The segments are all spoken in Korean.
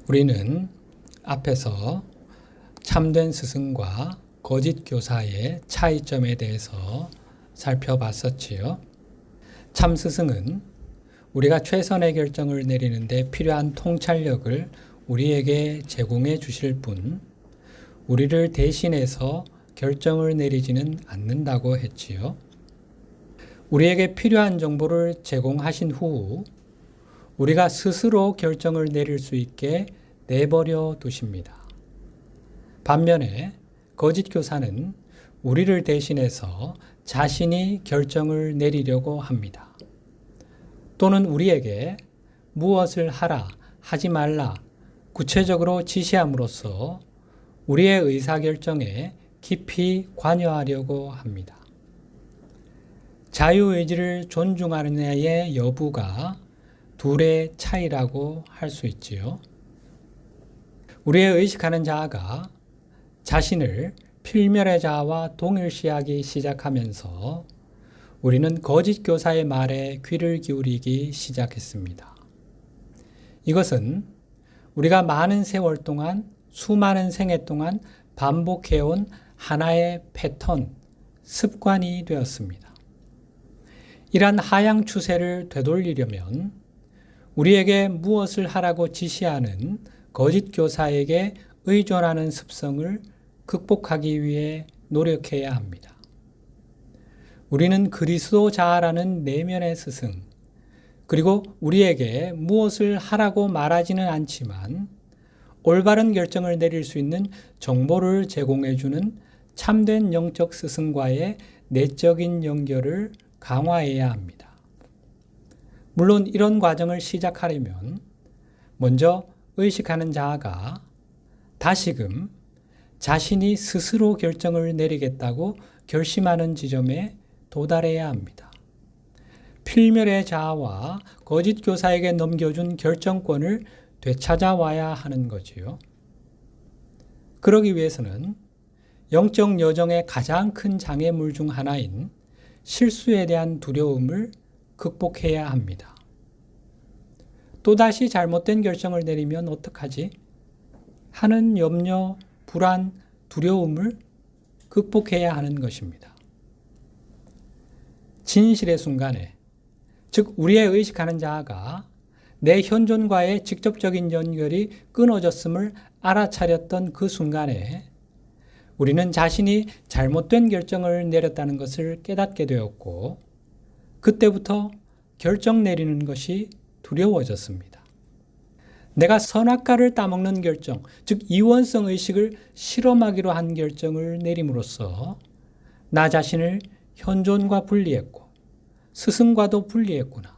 우리는 앞에서 참된 스승과 거짓 교사의 차이점에 대해서 살펴봤었지요. 참 스승은 우리가 최선의 결정을 내리는데 필요한 통찰력을 우리에게 제공해 주실 뿐, 우리를 대신해서 결정을 내리지는 않는다고 했지요. 우리에게 필요한 정보를 제공하신 후 우리가 스스로 결정을 내릴 수 있게 내버려 두십니다. 반면에 거짓 교사는 우리를 대신해서 자신이 결정을 내리려고 합니다. 또는 우리에게 무엇을 하라, 하지 말라 구체적으로 지시함으로써 우리의 의사결정에 깊이 관여하려고 합니다. 자유의지를 존중하느냐의 여부가 둘의 차이라고 할 수 있지요. 우리의 의식하는 자아가 자신을 필멸의 자아와 동일시하기 시작하면서 우리는 거짓 교사의 말에 귀를 기울이기 시작했습니다. 이것은 우리가 많은 세월 동안, 수많은 생애 동안 반복해온 하나의 패턴, 습관이 되었습니다. 이러한 하향 추세를 되돌리려면 우리에게 무엇을 하라고 지시하는 거짓 교사에게 의존하는 습성을 극복하기 위해 노력해야 합니다. 우리는 그리스도 자아라는 내면의 스승, 그리고 우리에게 무엇을 하라고 말하지는 않지만 올바른 결정을 내릴 수 있는 정보를 제공해주는 참된 영적 스승과의 내적인 연결을 강화해야 합니다. 물론 이런 과정을 시작하려면 먼저 의식하는 자아가 다시금 자신이 스스로 결정을 내리겠다고 결심하는 지점에 도달해야 합니다. 필멸의 자아와 거짓 교사에게 넘겨준 결정권을 되찾아와야 하는 거지요. 그러기 위해서는 영적 여정의 가장 큰 장애물 중 하나인 실수에 대한 두려움을 극복해야 합니다. 또다시 잘못된 결정을 내리면 어떡하지? 하는 염려, 불안, 두려움을 극복해야 하는 것입니다. 진실의 순간에, 즉 우리의 의식하는 자아가 내 현존과의 직접적인 연결이 끊어졌음을 알아차렸던 그 순간에 우리는 자신이 잘못된 결정을 내렸다는 것을 깨닫게 되었고, 그때부터 결정 내리는 것이 두려워졌습니다. 내가 선악과를 따먹는 결정, 즉 이원성 의식을 실험하기로 한 결정을 내림으로써 나 자신을 현존과 분리했고 스승과도 분리했구나.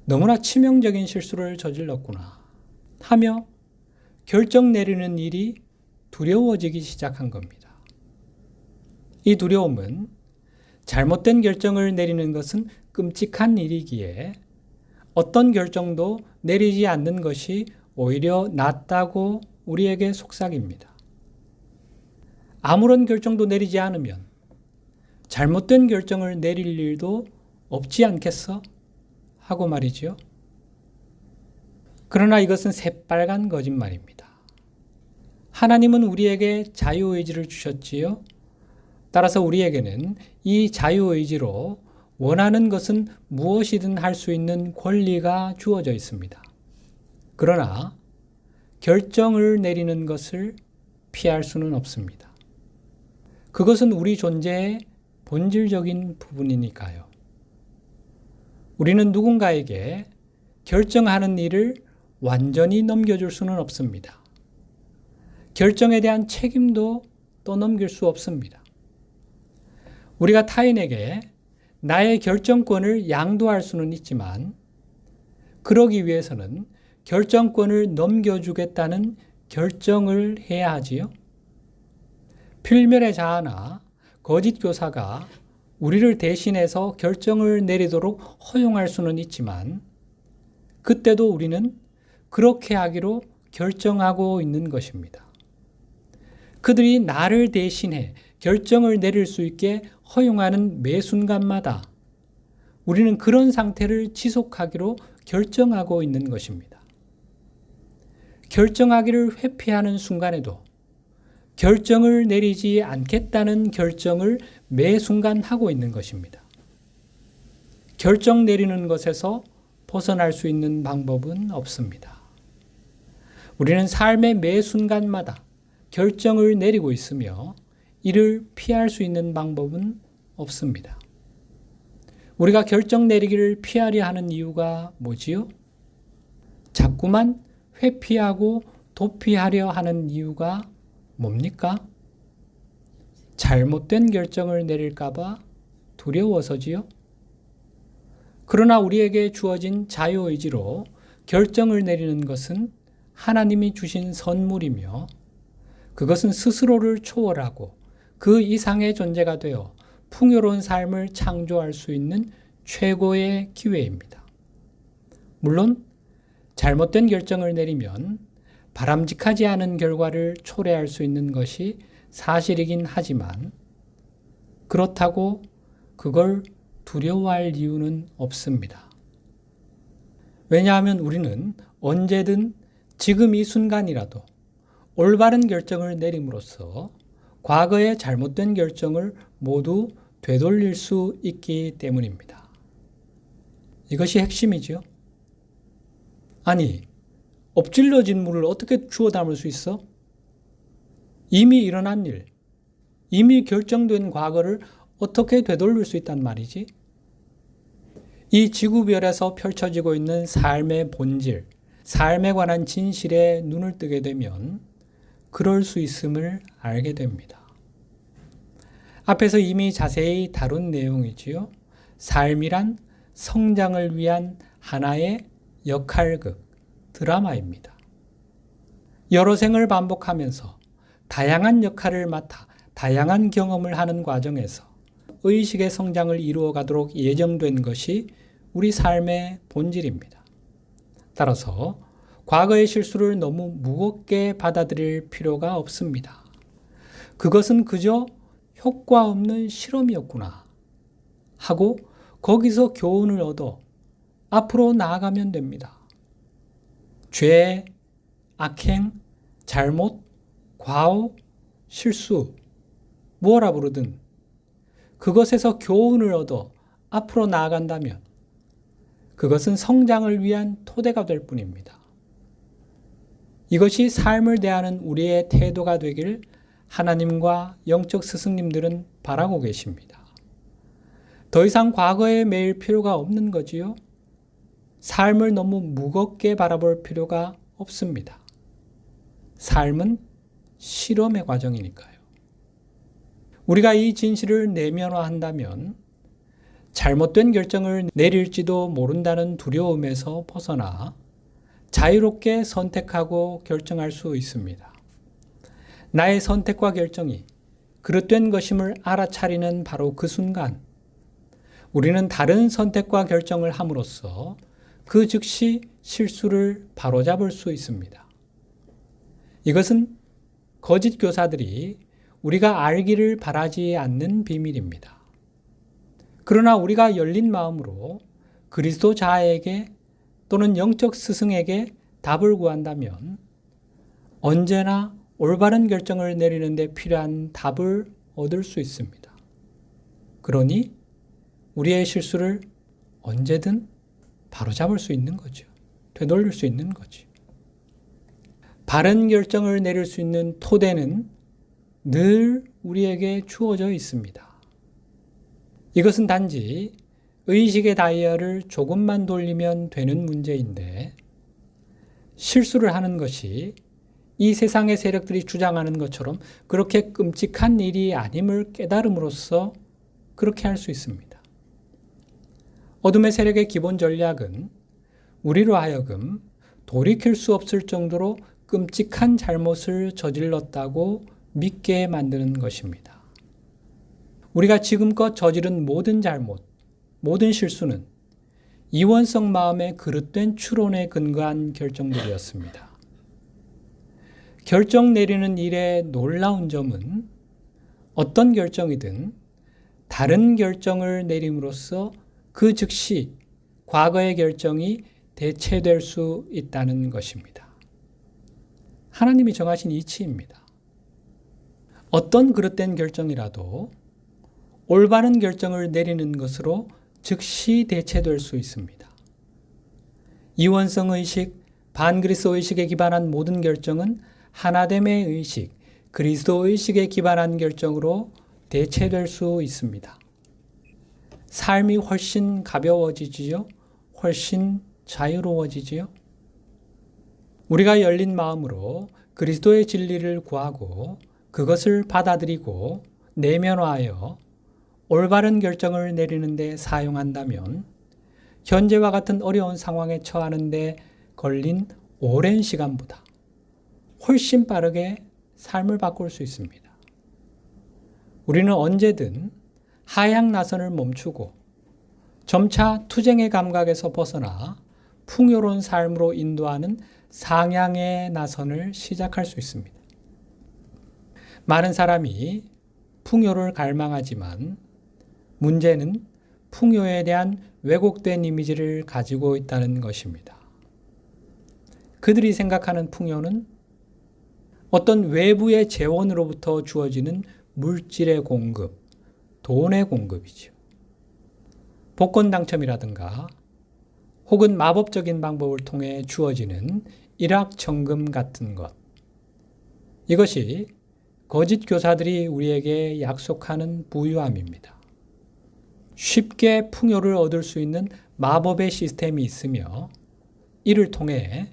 너무나 치명적인 실수를 저질렀구나 하며 결정 내리는 일이 두려워지기 시작한 겁니다. 이 두려움은 잘못된 결정을 내리는 것은 끔찍한 일이기에 어떤 결정도 내리지 않는 것이 오히려 낫다고 우리에게 속삭입니다. 아무런 결정도 내리지 않으면 잘못된 결정을 내릴 일도 없지 않겠어? 하고 말이지요. 그러나 이것은 새빨간 거짓말입니다. 하나님은 우리에게 자유의지를 주셨지요. 따라서 우리에게는 이 자유의지로 원하는 것은 무엇이든 할 수 있는 권리가 주어져 있습니다. 그러나 결정을 내리는 것을 피할 수는 없습니다. 그것은 우리 존재의 본질적인 부분이니까요. 우리는 누군가에게 결정하는 일을 완전히 넘겨줄 수는 없습니다. 결정에 대한 책임도 떠넘길 수 없습니다. 우리가 타인에게 나의 결정권을 양도할 수는 있지만 그러기 위해서는 결정권을 넘겨주겠다는 결정을 해야 하지요. 필멸의 자아나 거짓 교사가 우리를 대신해서 결정을 내리도록 허용할 수는 있지만 그때도 우리는 그렇게 하기로 결정하고 있는 것입니다. 그들이 나를 대신해 결정을 내릴 수 있게 허용하는 매 순간마다 우리는 그런 상태를 지속하기로 결정하고 있는 것입니다. 결정하기를 회피하는 순간에도 결정을 내리지 않겠다는 결정을 매 순간 하고 있는 것입니다. 결정 내리는 것에서 벗어날 수 있는 방법은 없습니다. 우리는 삶의 매 순간마다 결정을 내리고 있으며 이를 피할 수 있는 방법은 없습니다. 우리가 결정 내리기를 피하려 하는 이유가 뭐지요? 자꾸만 회피하고 도피하려 하는 이유가 뭡니까? 잘못된 결정을 내릴까봐 두려워서지요? 그러나 우리에게 주어진 자유의지로 결정을 내리는 것은 하나님이 주신 선물이며 그것은 스스로를 초월하고 그 이상의 존재가 되어 풍요로운 삶을 창조할 수 있는 최고의 기회입니다. 물론 잘못된 결정을 내리면 바람직하지 않은 결과를 초래할 수 있는 것이 사실이긴 하지만 그렇다고 그걸 두려워할 이유는 없습니다. 왜냐하면 우리는 언제든 지금 이 순간이라도 올바른 결정을 내림으로써 과거의 잘못된 결정을 모두 되돌릴 수 있기 때문입니다. 이것이 핵심이죠. 아니, 엎질러진 물을 어떻게 주워 담을 수 있어? 이미 일어난 일, 이미 결정된 과거를 어떻게 되돌릴 수 있단 말이지? 이 지구별에서 펼쳐지고 있는 삶의 본질, 삶에 관한 진실에 눈을 뜨게 되면 그럴 수 있음을 알게 됩니다. 앞에서 이미 자세히 다룬 내용이지요. 삶이란 성장을 위한 하나의 역할극, 드라마입니다. 여러 생을 반복하면서 다양한 역할을 맡아 다양한 경험을 하는 과정에서 의식의 성장을 이루어 가도록 예정된 것이 우리 삶의 본질입니다. 따라서 과거의 실수를 너무 무겁게 받아들일 필요가 없습니다. 그것은 그저 효과 없는 실험이었구나 하고 거기서 교훈을 얻어 앞으로 나아가면 됩니다. 죄, 악행, 잘못, 과오, 실수, 무엇라 부르든 그것에서 교훈을 얻어 앞으로 나아간다면 그것은 성장을 위한 토대가 될 뿐입니다. 이것이 삶을 대하는 우리의 태도가 되길 하나님과 영적 스승님들은 바라고 계십니다. 더 이상 과거에 매일 필요가 없는 거지요. 삶을 너무 무겁게 바라볼 필요가 없습니다. 삶은 실험의 과정이니까요. 우리가 이 진실을 내면화한다면 잘못된 결정을 내릴지도 모른다는 두려움에서 벗어나 자유롭게 선택하고 결정할 수 있습니다. 나의 선택과 결정이 그릇된 것임을 알아차리는 바로 그 순간 우리는 다른 선택과 결정을 함으로써 그 즉시 실수를 바로잡을 수 있습니다. 이것은 거짓 교사들이 우리가 알기를 바라지 않는 비밀입니다. 그러나 우리가 열린 마음으로 그리스도 자에게 또는 영적 스승에게 답을 구한다면 언제나 올바른 결정을 내리는 데 필요한 답을 얻을 수 있습니다. 그러니 우리의 실수를 언제든 바로잡을 수 있는 거죠. 되돌릴 수 있는 거죠. 바른 결정을 내릴 수 있는 토대는 늘 우리에게 주어져 있습니다. 이것은 단지 의식의 다이얼을 조금만 돌리면 되는 문제인데 실수를 하는 것이 이 세상의 세력들이 주장하는 것처럼 그렇게 끔찍한 일이 아님을 깨달음으로써 그렇게 할 수 있습니다. 어둠의 세력의 기본 전략은 우리로 하여금 돌이킬 수 없을 정도로 끔찍한 잘못을 저질렀다고 믿게 만드는 것입니다. 우리가 지금껏 저지른 모든 잘못, 모든 실수는 이원성 마음의 그릇된 추론에 근거한 결정들이었습니다. 결정 내리는 일의 놀라운 점은 어떤 결정이든 다른 결정을 내림으로써 그 즉시 과거의 결정이 대체될 수 있다는 것입니다. 하나님이 정하신 이치입니다. 어떤 그릇된 결정이라도 올바른 결정을 내리는 것으로 즉시 대체될 수 있습니다. 이원성 의식, 반그리스도 의식에 기반한 모든 결정은 하나됨의 의식, 그리스도 의식에 기반한 결정으로 대체될 수 있습니다. 삶이 훨씬 가벼워지지요? 훨씬 자유로워지지요? 우리가 열린 마음으로 그리스도의 진리를 구하고 그것을 받아들이고 내면화하여 올바른 결정을 내리는 데 사용한다면 현재와 같은 어려운 상황에 처하는 데 걸린 오랜 시간보다 훨씬 빠르게 삶을 바꿀 수 있습니다. 우리는 언제든 하향 나선을 멈추고 점차 투쟁의 감각에서 벗어나 풍요로운 삶으로 인도하는 상향의 나선을 시작할 수 있습니다. 많은 사람이 풍요를 갈망하지만 문제는 풍요에 대한 왜곡된 이미지를 가지고 있다는 것입니다. 그들이 생각하는 풍요는 어떤 외부의 재원으로부터 주어지는 물질의 공급, 돈의 공급이죠. 복권 당첨이라든가 혹은 마법적인 방법을 통해 주어지는 일확천금 같은 것. 이것이 거짓 교사들이 우리에게 약속하는 부유함입니다. 쉽게 풍요를 얻을 수 있는 마법의 시스템이 있으며 이를 통해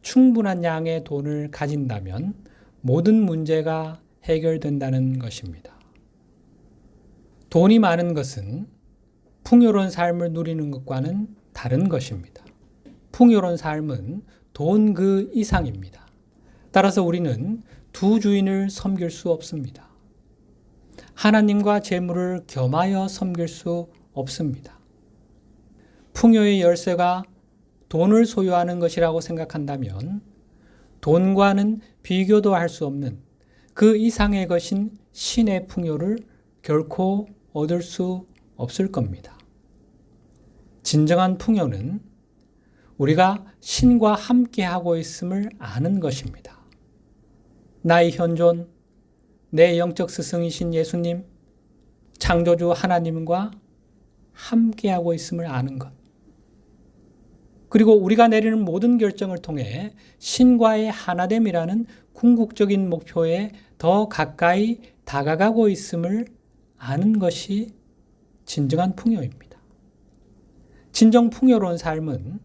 충분한 양의 돈을 가진다면 모든 문제가 해결된다는 것입니다. 돈이 많은 것은 풍요로운 삶을 누리는 것과는 다른 것입니다. 풍요로운 삶은 돈 그 이상입니다. 따라서 우리는 두 주인을 섬길 수 없습니다. 하나님과 재물을 겸하여 섬길 수 없습니다. 풍요의 열쇠가 돈을 소유하는 것이라고 생각한다면 돈과는 비교도 할 수 없는 그 이상의 것인 신의 풍요를 결코 얻을 수 없을 겁니다. 진정한 풍요는 우리가 신과 함께하고 있음을 아는 것입니다. 나의 현존, 내 영적 스승이신 예수님, 창조주 하나님과 함께하고 있음을 아는 것. 그리고 우리가 내리는 모든 결정을 통해 신과의 하나됨이라는 궁극적인 목표에 더 가까이 다가가고 있음을 아는 것이 진정한 풍요입니다. 진정 풍요로운 삶은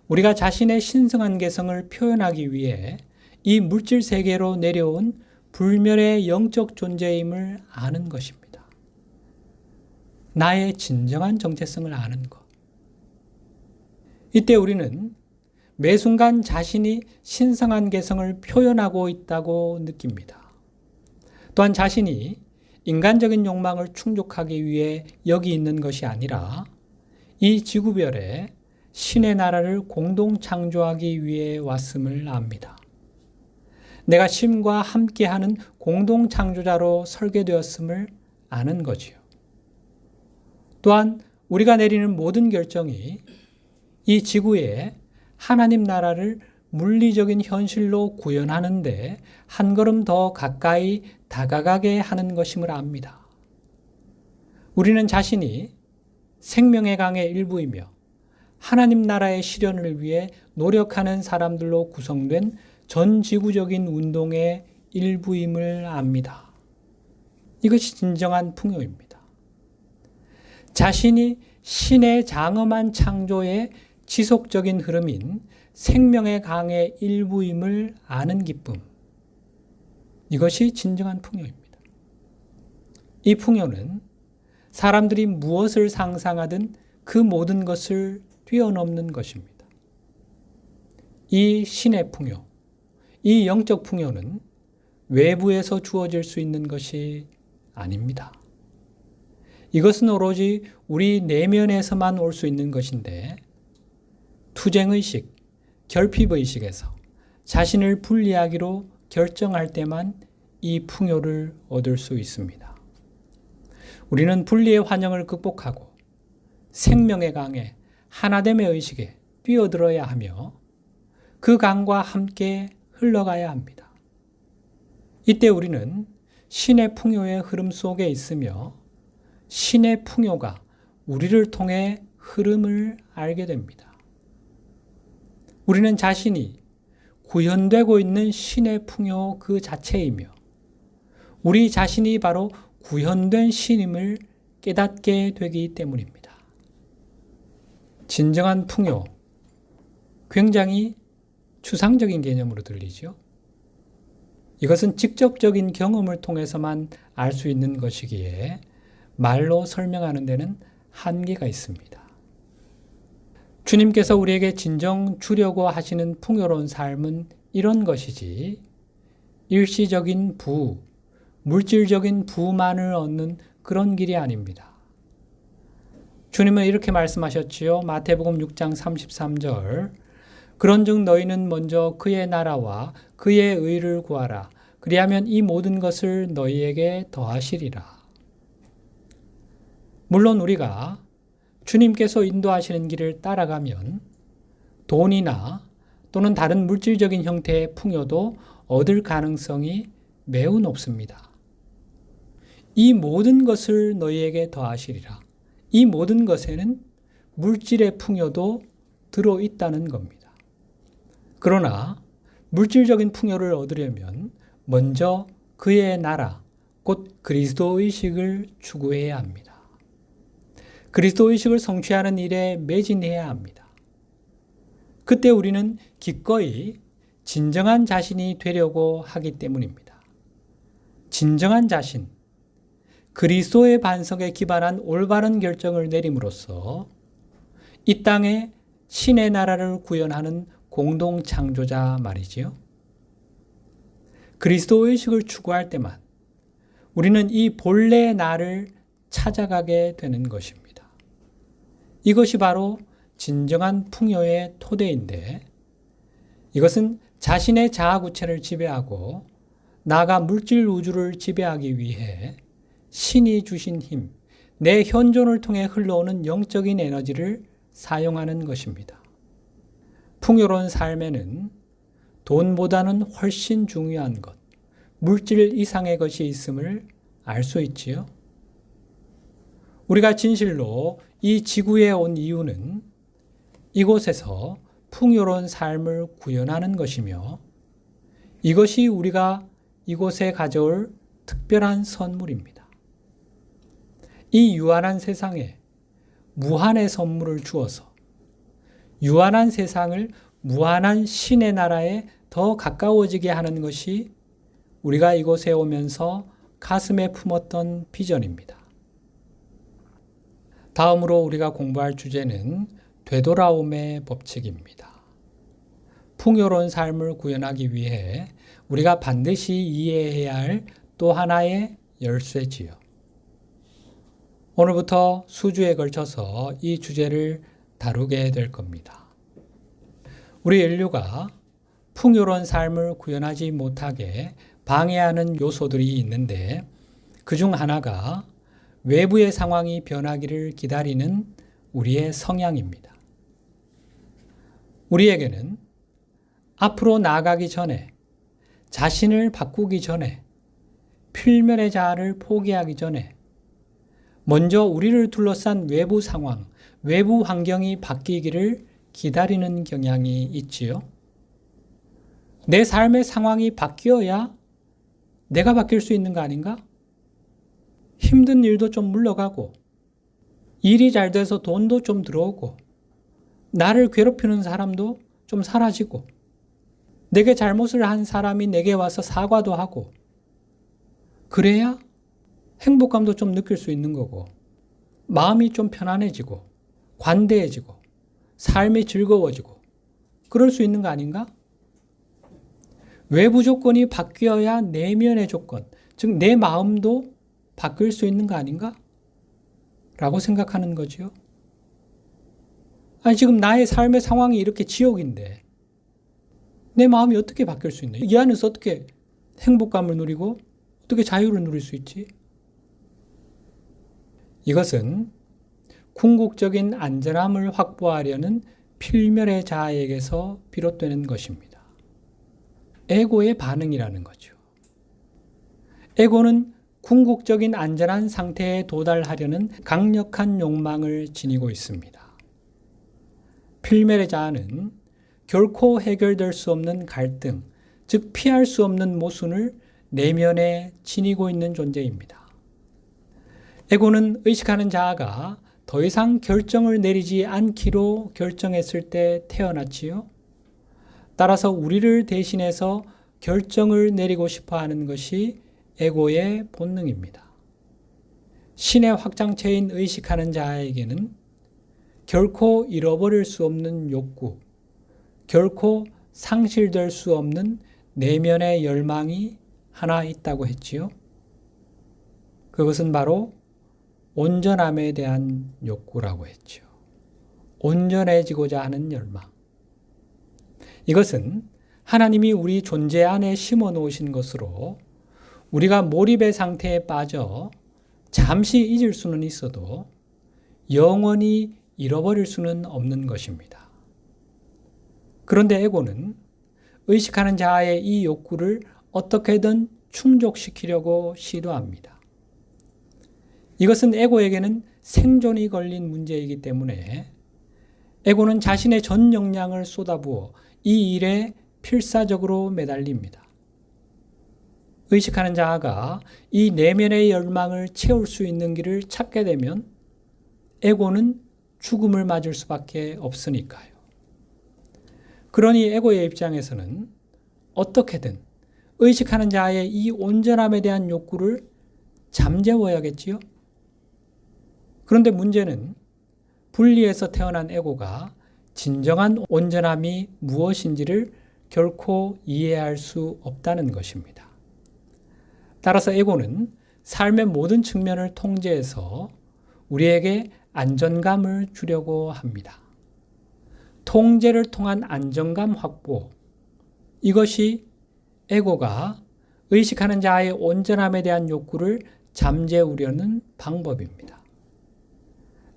우리가 자신의 신성한 개성을 표현하기 위해 이 물질 세계로 내려온 불멸의 영적 존재임을 아는 것입니다. 나의 진정한 정체성을 아는 것. 이때 우리는 매 순간 자신이 신성한 개성을 표현하고 있다고 느낍니다. 또한 자신이 인간적인 욕망을 충족하기 위해 여기 있는 것이 아니라 이 지구별에 신의 나라를 공동 창조하기 위해 왔음을 압니다. 내가 신과 함께하는 공동 창조자로 설계되었음을 아는 거지요. 또한 우리가 내리는 모든 결정이 이 지구에 하나님 나라를 물리적인 현실로 구현하는데 한 걸음 더 가까이 다가가게 하는 것임을 압니다. 우리는 자신이 생명의 강의 일부이며 하나님 나라의 실현을 위해 노력하는 사람들로 구성된 전 지구적인 운동의 일부임을 압니다. 이것이 진정한 풍요입니다. 자신이 신의 장엄한 창조의 지속적인 흐름인 생명의 강의 일부임을 아는 기쁨. 이것이 진정한 풍요입니다. 이 풍요는 사람들이 무엇을 상상하든 그 모든 것을 뛰어넘는 것입니다. 이 신의 풍요, 이 영적 풍요는 외부에서 주어질 수 있는 것이 아닙니다. 이것은 오로지 우리 내면에서만 올 수 있는 것인데 투쟁의식, 결핍의식에서 자신을 분리하기로 결정할 때만 이 풍요를 얻을 수 있습니다. 우리는 분리의 환영을 극복하고 생명의 강에 하나됨의 의식에 뛰어들어야 하며 그 강과 함께 흘러가야 합니다. 이때 우리는 신의 풍요의 흐름 속에 있으며 신의 풍요가 우리를 통해 흐름을 알게 됩니다. 우리는 자신이 구현되고 있는 신의 풍요 그 자체이며 우리 자신이 바로 구현된 신임을 깨닫게 되기 때문입니다. 진정한 풍요, 굉장히 추상적인 개념으로 들리죠. 이것은 직접적인 경험을 통해서만 알 수 있는 것이기에 말로 설명하는 데는 한계가 있습니다. 주님께서 우리에게 진정 주려고 하시는 풍요로운 삶은 이런 것이지 일시적인 물질적인 부만을 얻는 그런 길이 아닙니다. 주님은 이렇게 말씀하셨지요. 마태복음 6장 33절 그런즉 너희는 먼저 그의 나라와 그의 의를 구하라. 그리하면 이 모든 것을 너희에게 더하시리라. 물론 우리가 주님께서 인도하시는 길을 따라가면 돈이나 또는 다른 물질적인 형태의 풍요도 얻을 가능성이 매우 높습니다. 이 모든 것을 너희에게 더하시리라. 이 모든 것에는 물질의 풍요도 들어있다는 겁니다. 그러나 물질적인 풍요를 얻으려면 먼저 그의 나라, 곧 그리스도의식을 추구해야 합니다. 그리스도의식을 성취하는 일에 매진해야 합니다. 그때 우리는 기꺼이 진정한 자신이 되려고 하기 때문입니다. 진정한 자신, 그리스도의 반석에 기반한 올바른 결정을 내림으로써 이 땅에 신의 나라를 구현하는 공동 창조자 말이지요. 그리스도의식을 추구할 때만 우리는 이 본래의 나를 찾아가게 되는 것입니다. 이것이 바로 진정한 풍요의 토대인데 이것은 자신의 자아구체를 지배하고 나아가 물질 우주를 지배하기 위해 신이 주신 힘, 내 현존을 통해 흘러오는 영적인 에너지를 사용하는 것입니다. 풍요로운 삶에는 돈보다는 훨씬 중요한 것, 물질 이상의 것이 있음을 알 수 있지요. 우리가 진실로 이 지구에 온 이유는 이곳에서 풍요로운 삶을 구현하는 것이며 이것이 우리가 이곳에 가져올 특별한 선물입니다. 이 유한한 세상에 무한의 선물을 주어서 유한한 세상을 무한한 신의 나라에 더 가까워지게 하는 것이 우리가 이곳에 오면서 가슴에 품었던 비전입니다. 다음으로 우리가 공부할 주제는 되돌아옴의 법칙입니다. 풍요로운 삶을 구현하기 위해 우리가 반드시 이해해야 할 또 하나의 열쇠지요. 오늘부터 수주에 걸쳐서 이 주제를 다루게 될 겁니다. 우리 인류가 풍요로운 삶을 구현하지 못하게 방해하는 요소들이 있는데 그중 하나가 외부의 상황이 변하기를 기다리는 우리의 성향입니다. 우리에게는 앞으로 나아가기 전에, 자신을 바꾸기 전에, 필면의 자아를 포기하기 전에 먼저 우리를 둘러싼 외부 상황, 외부 환경이 바뀌기를 기다리는 경향이 있지요. 내 삶의 상황이 바뀌어야 내가 바뀔 수 있는 거 아닌가? 힘든 일도 좀 물러가고 일이 잘 돼서 돈도 좀 들어오고 나를 괴롭히는 사람도 좀 사라지고 내게 잘못을 한 사람이 내게 와서 사과도 하고 그래야 행복감도 좀 느낄 수 있는 거고 마음이 좀 편안해지고 관대해지고 삶이 즐거워지고 그럴 수 있는 거 아닌가? 외부 조건이 바뀌어야 내면의 조건, 즉 내 마음도 바뀔 수 있는 거 아닌가? 라고 생각하는 거죠. 아니 지금 나의 삶의 상황이 이렇게 지옥인데 내 마음이 어떻게 바뀔 수 있나? 이 안에서 어떻게 행복감을 누리고 어떻게 자유를 누릴 수 있지? 이것은 궁극적인 안전함을 확보하려는 필멸의 자아에게서 비롯되는 것입니다. 에고의 반응이라는 거죠. 에고는 궁극적인 안전한 상태에 도달하려는 강력한 욕망을 지니고 있습니다. 필멸의 자아는 결코 해결될 수 없는 갈등, 즉 피할 수 없는 모순을 내면에 지니고 있는 존재입니다. 에고는 의식하는 자아가 더 이상 결정을 내리지 않기로 결정했을 때 태어났지요. 따라서 우리를 대신해서 결정을 내리고 싶어 하는 것이 에고의 본능입니다. 신의 확장체인 의식하는 자에게는 결코 잃어버릴 수 없는 욕구, 결코 상실될 수 없는 내면의 열망이 하나 있다고 했지요. 그것은 바로 온전함에 대한 욕구라고 했죠. 온전해지고자 하는 열망. 이것은 하나님이 우리 존재 안에 심어 놓으신 것으로 우리가 몰입의 상태에 빠져 잠시 잊을 수는 있어도 영원히 잃어버릴 수는 없는 것입니다. 그런데 에고는 의식하는 자아의 이 욕구를 어떻게든 충족시키려고 시도합니다. 이것은 에고에게는 생존이 걸린 문제이기 때문에 에고는 자신의 전 역량을 쏟아부어 이 일에 필사적으로 매달립니다. 의식하는 자아가 이 내면의 열망을 채울 수 있는 길을 찾게 되면 에고는 죽음을 맞을 수밖에 없으니까요. 그러니 에고의 입장에서는 어떻게든 의식하는 자의 이 온전함에 대한 욕구를 잠재워야겠지요. 그런데 문제는 분리해서 태어난 에고가 진정한 온전함이 무엇인지를 결코 이해할 수 없다는 것입니다. 따라서 에고는 삶의 모든 측면을 통제해서 우리에게 안정감을 주려고 합니다. 통제를 통한 안정감 확보, 이것이 에고가 의식하는 자의 온전함에 대한 욕구를 잠재우려는 방법입니다.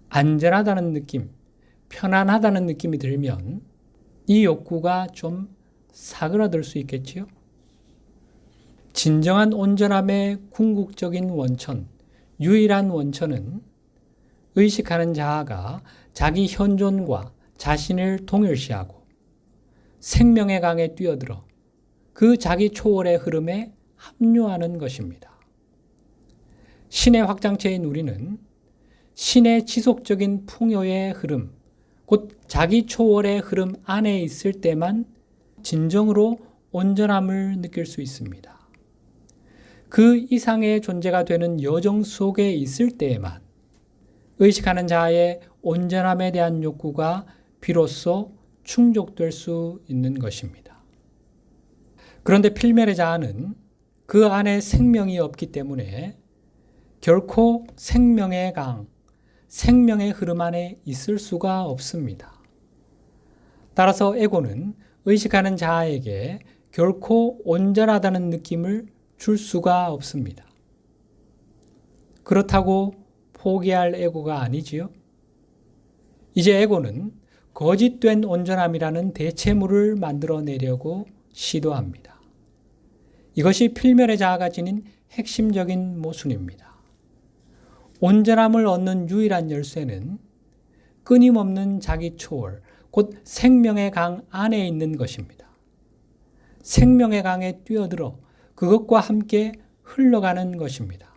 안전하다는 느낌, 편안하다는 느낌이 들면 이 욕구가 좀 사그라들 수 있겠지요? 진정한 온전함의 궁극적인 원천, 유일한 원천은 의식하는 자아가 자기 현존과 자신을 동일시하고 생명의 강에 뛰어들어 그 자기 초월의 흐름에 합류하는 것입니다. 신의 확장체인 우리는 신의 지속적인 풍요의 흐름, 곧 자기 초월의 흐름 안에 있을 때만 진정으로 온전함을 느낄 수 있습니다. 그 이상의 존재가 되는 여정 속에 있을 때에만 의식하는 자의 온전함에 대한 욕구가 비로소 충족될 수 있는 것입니다. 그런데 필멸의 자아는 그 안에 생명이 없기 때문에 결코 생명의 강, 생명의 흐름 안에 있을 수가 없습니다. 따라서 에고는 의식하는 자아에게 결코 온전하다는 느낌을 줄 수가 없습니다. 그렇다고 포기할 에고가 아니지요. 이제 에고는 거짓된 온전함이라는 대체물을 만들어내려고 시도합니다. 이것이 필멸의 자아가 지닌 핵심적인 모순입니다. 온전함을 얻는 유일한 열쇠는 끊임없는 자기 초월, 곧 생명의 강 안에 있는 것입니다. 생명의 강에 뛰어들어 그것과 함께 흘러가는 것입니다.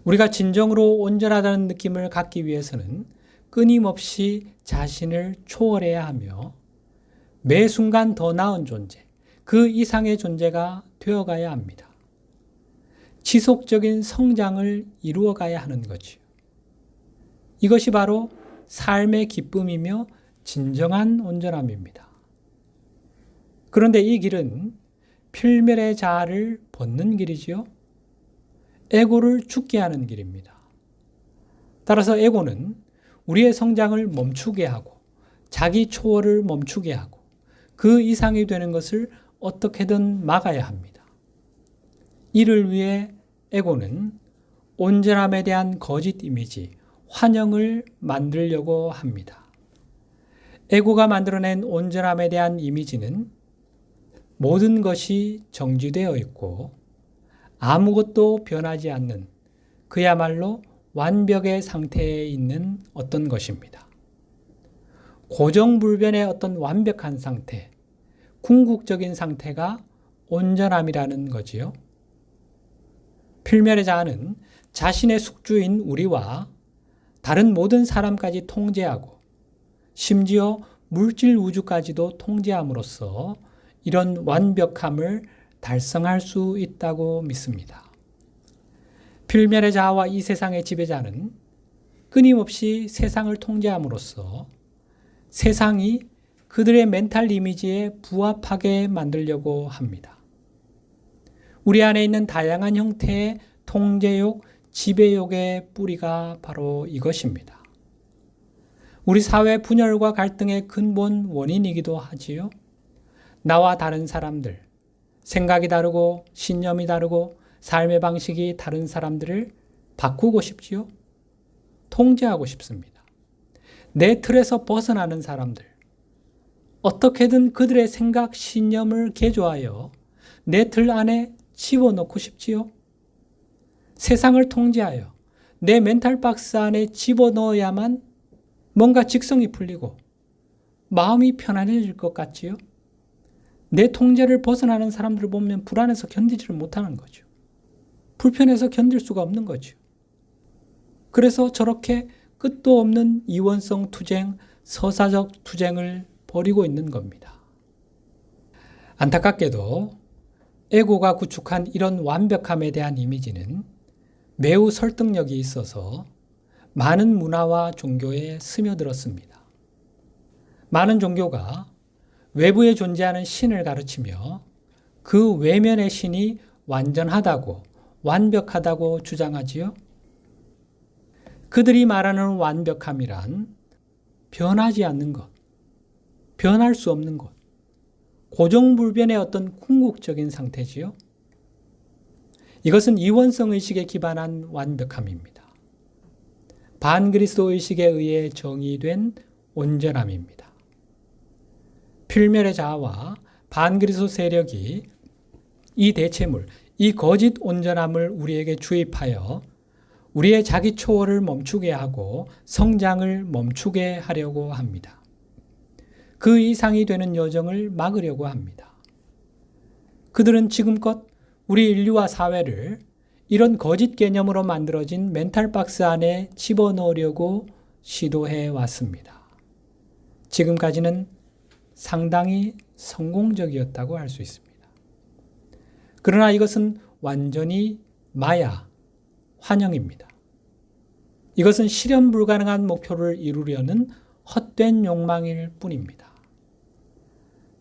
우리가 진정으로 온전하다는 느낌을 갖기 위해서는 끊임없이 자신을 초월해야 하며 매 순간 더 나은 존재, 그 이상의 존재가 되어가야 합니다. 지속적인 성장을 이루어가야 하는 거지요. 이것이 바로 삶의 기쁨이며 진정한 온전함입니다. 그런데 이 길은 필멸의 자아를 벗는 길이지요. 에고를 죽게 하는 길입니다. 따라서 에고는 우리의 성장을 멈추게 하고 자기 초월을 멈추게 하고 그 이상이 되는 것을 어떻게든 막아야 합니다. 이를 위해 에고는 온전함에 대한 거짓 이미지, 환영을 만들려고 합니다. 에고가 만들어낸 온전함에 대한 이미지는 모든 것이 정지되어 있고 아무것도 변하지 않는 그야말로 완벽의 상태에 있는 어떤 것입니다. 고정불변의 어떤 완벽한 상태, 궁극적인 상태가 온전함이라는 거지요. 필멸의 자아는 자신의 숙주인 우리와 다른 모든 사람까지 통제하고 심지어 물질 우주까지도 통제함으로써 이런 완벽함을 달성할 수 있다고 믿습니다. 필멸의 자아와 이 세상의 지배자는 끊임없이 세상을 통제함으로써 세상이 그들의 멘탈 이미지에 부합하게 만들려고 합니다. 우리 안에 있는 다양한 형태의 통제욕, 지배욕의 뿌리가 바로 이것입니다. 우리 사회 분열과 갈등의 근본 원인이기도 하지요. 나와 다른 사람들, 생각이 다르고 신념이 다르고 삶의 방식이 다른 사람들을 바꾸고 싶지요. 통제하고 싶습니다. 내 틀에서 벗어나는 사람들, 어떻게든 그들의 생각, 신념을 개조하여 내 틀 안에 집어넣고 싶지요. 세상을 통제하여 내 멘탈 박스 안에 집어넣어야만 뭔가 직성이 풀리고 마음이 편안해질 것 같지요. 내 통제를 벗어나는 사람들을 보면 불안해서 견디지를 못하는 거죠. 불편해서 견딜 수가 없는 거죠. 그래서 저렇게 끝도 없는 이원성 투쟁, 서사적 투쟁을 벌이고 있는 겁니다. 안타깝게도 에고가 구축한 이런 완벽함에 대한 이미지는 매우 설득력이 있어서 많은 문화와 종교에 스며들었습니다. 많은 종교가 외부에 존재하는 신을 가르치며 그 외면의 신이 완전하다고, 완벽하다고 주장하지요. 그들이 말하는 완벽함이란 변하지 않는 것, 변할 수 없는 것, 고정불변의 어떤 궁극적인 상태지요. 이것은 이원성 의식에 기반한 완벽함입니다. 반그리스도 의식에 의해 정의된 온전함입니다. 필멸의 자아와 반그리스도 세력이 이 대체물, 이 거짓 온전함을 우리에게 주입하여 우리의 자기 초월을 멈추게 하고 성장을 멈추게 하려고 합니다. 그 이상이 되는 여정을 막으려고 합니다. 그들은 지금껏 우리 인류와 사회를 이런 거짓 개념으로 만들어진 멘탈 박스 안에 집어넣으려고 시도해 왔습니다. 지금까지는 상당히 성공적이었다고 할 수 있습니다. 그러나 이것은 완전히 마야, 환영입니다. 이것은 실현 불가능한 목표를 이루려는 헛된 욕망일 뿐입니다.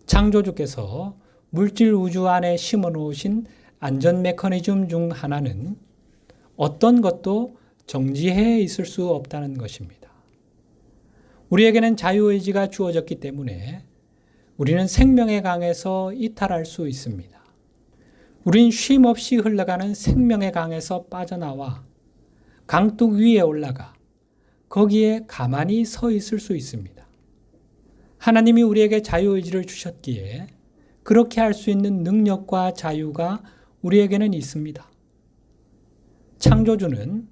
창조주께서 물질 우주 안에 심어 놓으신 안전 메커니즘 중 하나는 어떤 것도 정지해 있을 수 없다는 것입니다. 우리에게는 자유의지가 주어졌기 때문에 우리는 생명의 강에서 이탈할 수 있습니다. 우린 쉼 없이 흘러가는 생명의 강에서 빠져나와 강둑 위에 올라가 거기에 가만히 서 있을 수 있습니다. 하나님이 우리에게 자유의지를 주셨기에 그렇게 할 수 있는 능력과 자유가 우리에게는 있습니다. 창조주는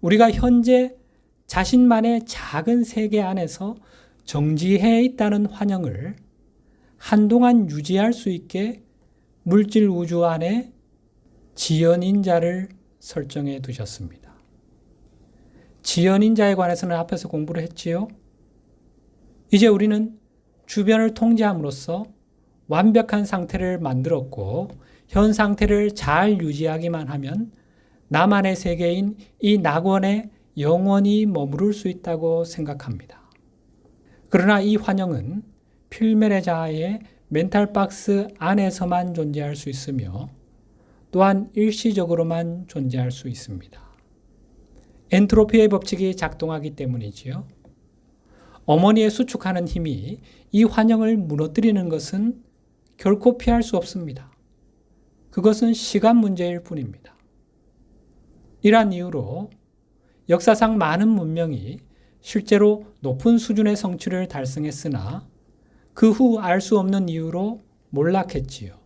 우리가 현재 자신만의 작은 세계 안에서 정지해 있다는 환영을 한동안 유지할 수 있게 물질 우주 안에 지연인자를 설정해 두셨습니다. 지연인자에 관해서는 앞에서 공부를 했지요. 이제 우리는 주변을 통제함으로써 완벽한 상태를 만들었고 현 상태를 잘 유지하기만 하면 나만의 세계인 이 낙원에 영원히 머무를 수 있다고 생각합니다. 그러나 이 환영은 필멸의 자아의 멘탈 박스 안에서만 존재할 수 있으며 또한 일시적으로만 존재할 수 있습니다. 엔트로피의 법칙이 작동하기 때문이지요. 어머니의 수축하는 힘이 이 환영을 무너뜨리는 것은 결코 피할 수 없습니다. 그것은 시간 문제일 뿐입니다. 이러한 이유로 역사상 많은 문명이 실제로 높은 수준의 성취를 달성했으나 그 후 알 수 없는 이유로 몰락했지요.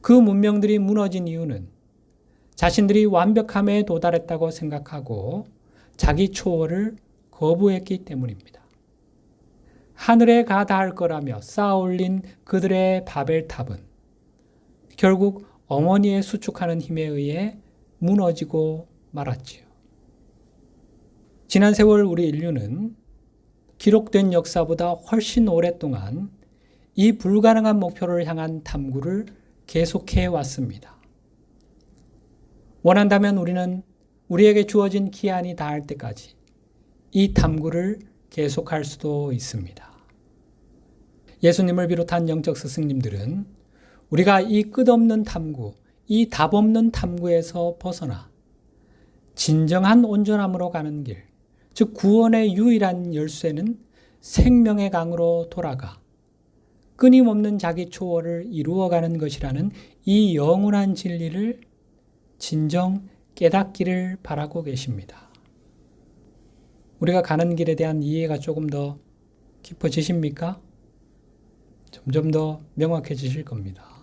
그 문명들이 무너진 이유는 자신들이 완벽함에 도달했다고 생각하고 자기 초월을 거부했기 때문입니다. 하늘에 가다할 거라며 쌓아올린 그들의 바벨탑은 결국 어머니의 수축하는 힘에 의해 무너지고 말았지요. 지난 세월 우리 인류는 기록된 역사보다 훨씬 오랫동안 이 불가능한 목표를 향한 탐구를 계속해 왔습니다. 원한다면 우리는 우리에게 주어진 기한이 닿을 때까지 이 탐구를 계속할 수도 있습니다. 예수님을 비롯한 영적 스승님들은 우리가 이 끝없는 탐구, 이 답없는 탐구에서 벗어나 진정한 온전함으로 가는 길, 즉 구원의 유일한 열쇠는 생명의 강으로 돌아가 끊임없는 자기 초월을 이루어가는 것이라는 이 영원한 진리를 진정 깨닫기를 바라고 계십니다. 우리가 가는 길에 대한 이해가 조금 더 깊어지십니까? 점점 더 명확해지실 겁니다.